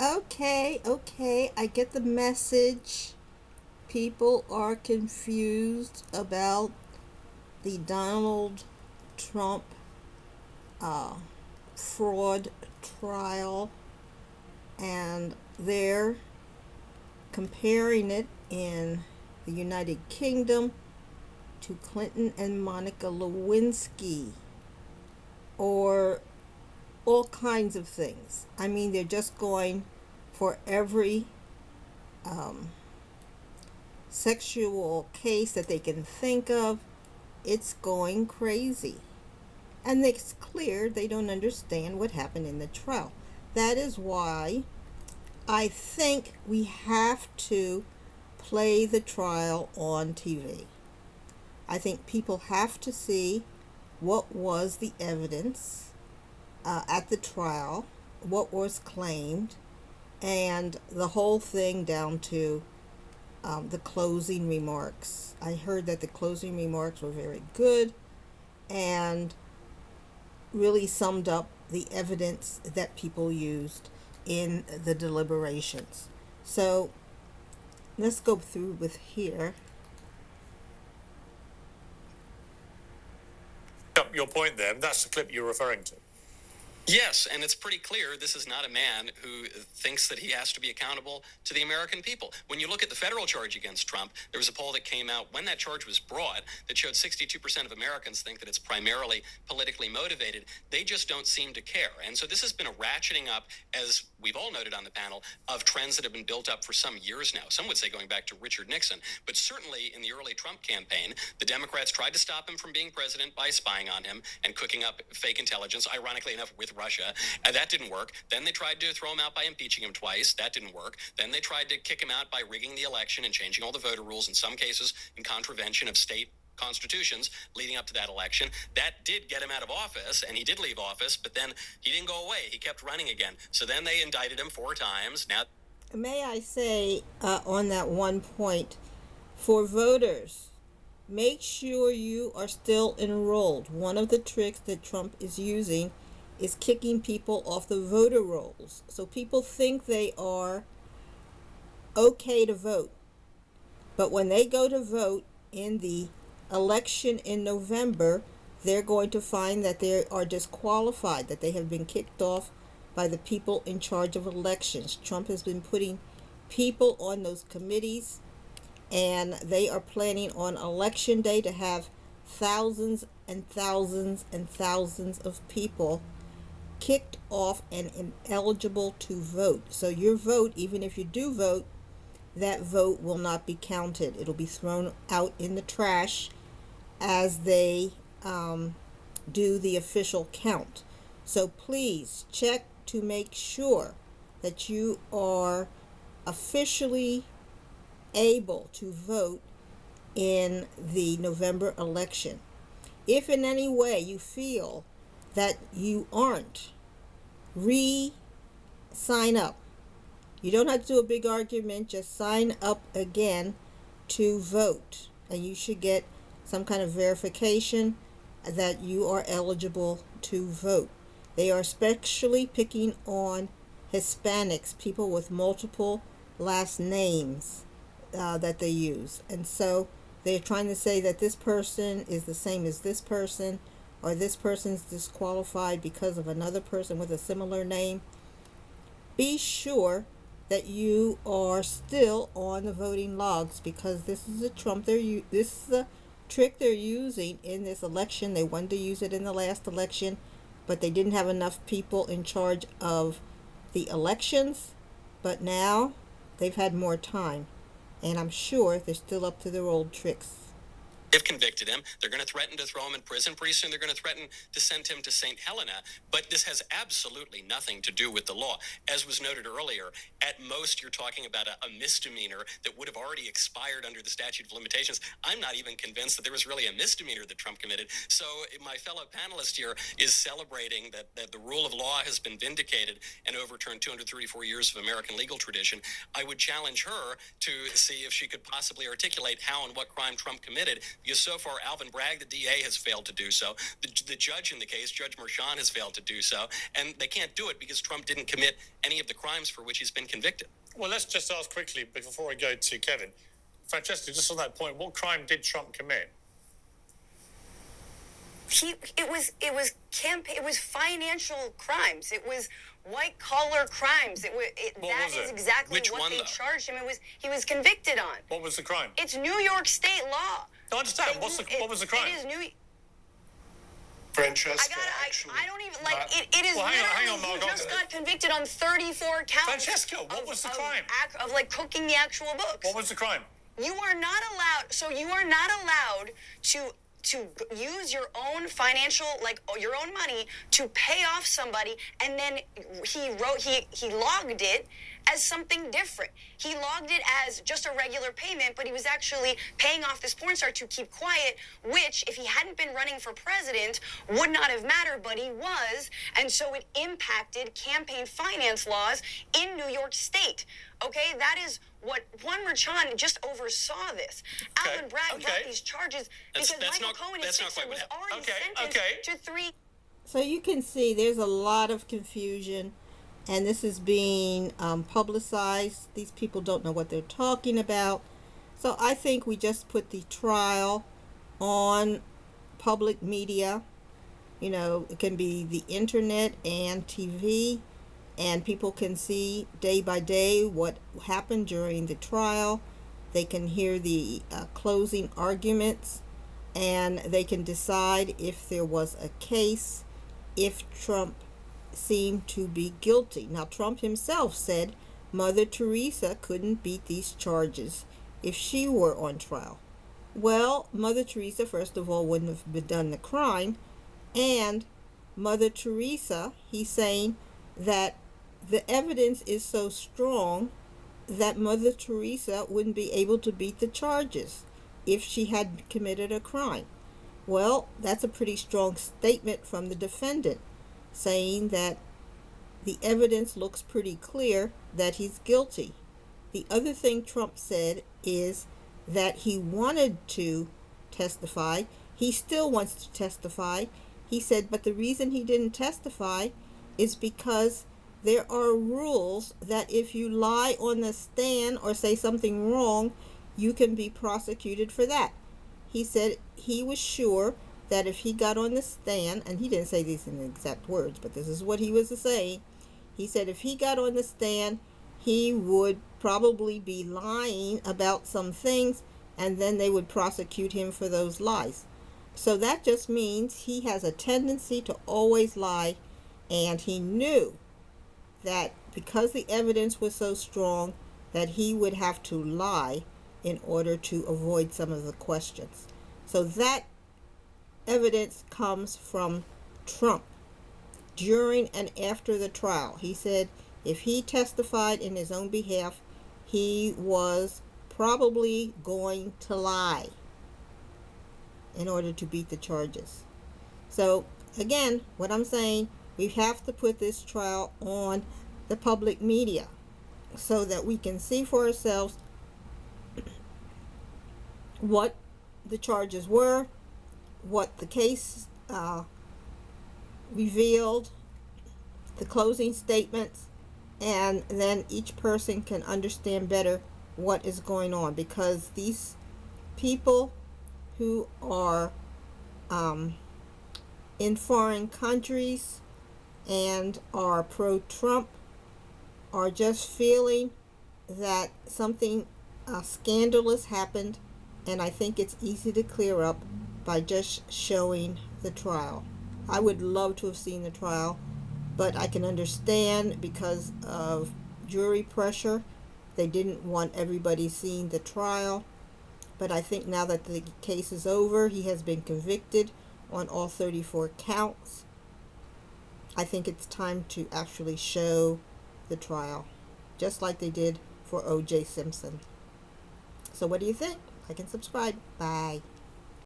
Okay, I get the message. People are confused about the Donald Trump uh, fraud trial, and they're comparing it in the United Kingdom to Clinton and Monica Lewinsky, or all kinds of things. I mean, they're just going for every um, sexual case that they can think of. It's going crazy. And it's clear they don't understand what happened in the trial. That is why I think we have to play the trial on TV. I think people have to see what was the evidence at the trial, what was claimed, and the whole thing down to the closing remarks. I heard that the closing remarks were very good and really summed up the evidence that people used in the deliberations. So let's go through with here. Up your point there, that's the clip you're referring to. Yes, and it's pretty clear this is not a man who thinks that he has to be accountable to the American people. When you look at the federal charge against Trump, there was a poll that came out when that charge was brought that showed 62% of Americans think that it's primarily politically motivated. They just don't seem to care. And so this has been a ratcheting up, as we've all noted on the panel, of trends that have been built up for some years now. Some would say going back to Richard Nixon, but certainly in the early Trump campaign, the Democrats tried to stop him from being president by spying on him and cooking up fake intelligence, ironically enough, with Russia. And that didn't work. Then they tried to throw him out by impeaching him twice. That didn't work. Then they tried to kick him out by rigging the election and changing all the voter rules, in some cases in contravention of state constitutions leading up to that election. That did get him out of office, and he did leave office, but then he didn't go away. He kept running again. So then they indicted him 4 times. Now, May I say on that one point, for voters, make sure you are still enrolled. One of the tricks that Trump is using is kicking people off the voter rolls. So people think they are okay to vote. But when they go to vote in the election in November, they're going to find that they are disqualified, that they have been kicked off by the people in charge of elections. Trump has been putting people on those committees, and they are planning on election day to have thousands and thousands and thousands of people kicked off and ineligible to vote. So your vote, even if you do vote, that vote will not be counted. It'll be thrown out in the trash as they do the official count. So please check to make sure that you are officially able to vote in the November election. If in any way you feel that you aren't, sign up. You don't have to do a big argument, just sign up again to vote, and you should get some kind of verification that you are eligible to vote. They are especially picking on Hispanics, people with multiple last names that they use. And so they're trying to say that this person is the same as this person, or this person's disqualified because of another person with a similar name. Be sure that you are still on the voting logs, because this is a this is a trick they're using in this election. They wanted to use it in the last election, but they didn't have enough people in charge of the elections. But now they've had more time, and I'm sure they're still up to their old tricks. they've convicted him. They're going to threaten to throw him in prison. Pretty soon they're going to threaten to send him to St. Helena. But this has absolutely nothing to do with the law. As was noted earlier, at most you're talking about a misdemeanor that would have already expired under the statute of limitations. I'm not even convinced that there was really a misdemeanor that Trump committed. So my fellow panelist here is celebrating that the rule of law has been vindicated and overturned 234 years of American legal tradition. I would challenge her to see if she could possibly articulate how and what crime Trump committed because so far Alvin Bragg, the DA, has failed to do so. The judge in the case, Judge Merchan, has failed to do so. And they can't do it because Trump didn't commit any of the crimes for which he's been convicted. Well, let's just ask quickly before I go to Kevin. Francesca, just on that point, what crime did Trump commit? It was financial crimes. It was white collar crimes. That is exactly what they charged him. He was convicted on. What was the crime? It's New York State law. I understand. What was the crime? It is New. Francesca, I don't even like it. It is Well, hang on, literally. Margot. He just got convicted on 34 counts. Francesca, what was the crime? Of like cooking the actual books. What was the crime? You are not allowed. So you are not allowed to use your own financial, like your own money, to pay off somebody, and then he logged it as something different. He logged it as just a regular payment, but he was actually paying off this porn star to keep quiet, which, if he hadn't been running for president, would not have mattered, but he was, and so it impacted campaign finance laws in New York State. Okay, that is what Juan Merchan just oversaw this. Okay. Alvin Bragg brought these charges because Michael Cohen, his sister, was already sentenced to 3. So you can see there's a lot of confusion, and this is being publicized. These people don't know what they're talking about. So I think we just put the trial on public media. You know, it can be the internet and TV, and people can see day by day what happened during the trial. They can hear the closing arguments, and they can decide if there was a case, if Trump seemed to be guilty. Now, Trump himself said Mother Teresa couldn't beat these charges if she were on trial. Well, Mother Teresa, first of all, wouldn't have done the crime, and Mother Teresa, he's saying that the evidence is so strong that Mother Teresa wouldn't be able to beat the charges if she had committed a crime. Well, that's a pretty strong statement from the defendant, saying that the evidence looks pretty clear that he's guilty. The other thing Trump said is that he wanted to testify. He still wants to testify. He said, but the reason he didn't testify is because there are rules that if you lie on the stand or say something wrong, you can be prosecuted for that. He said he was sure that if he got on the stand, and he didn't say these in the exact words, but this is what he was saying. He said if he got on the stand, he would probably be lying about some things, and then they would prosecute him for those lies. So that just means he has a tendency to always lie, and he knew that because the evidence was so strong that he would have to lie in order to avoid some of the questions. So that evidence comes from Trump during and after the trial. He said if he testified in his own behalf, he was probably going to lie in order to beat the charges. So again, what I'm saying, we have to put this trial on the public media so that we can see for ourselves what the charges were, what the case revealed, the closing statements, and then each person can understand better what is going on, because these people who are in foreign countries and are pro-Trump are just feeling that something scandalous happened, and I think it's easy to clear up by just showing the trial. I would love to have seen the trial, but I can understand because of jury pressure, they didn't want everybody seeing the trial. But I think now that the case is over, he has been convicted on all 34 counts. I think it's time to actually show the trial, just like they did for O.J. Simpson. So what do you think? Like and subscribe. Bye.